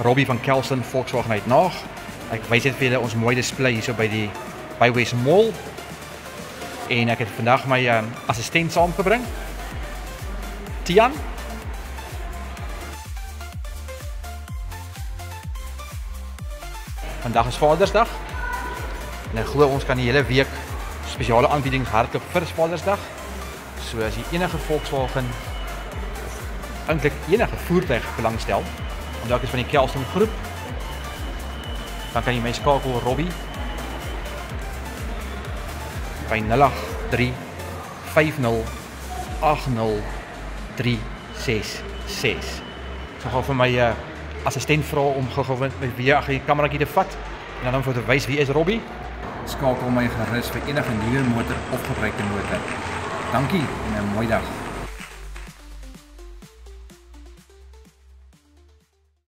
Robbie van Kelston Volkswagen uit Naag. Ek wys net vir julle ons mooi display hier so by die Bywes Mall. En ek het vandag my assistent saamgebring. Tian. Vandag is Vadersdag. En ek glo ons kan die hele week spesiale aanbiedings hardloop vir Vadersdag. So as jy enige Volkswagen eintlik enige voertuig belangstel, omdat ek is van die Kelston groep, dan kan jy my skakel Robbie by 083 50 80 366. Ek gaan vir my assistent vra om gou met wie agter die kamerakie te vat en dan vir te wys wie is Robbie. Skakel my gerus vir enige nuwe motor of gebruikte motor. Dankie en 'n mooi dag.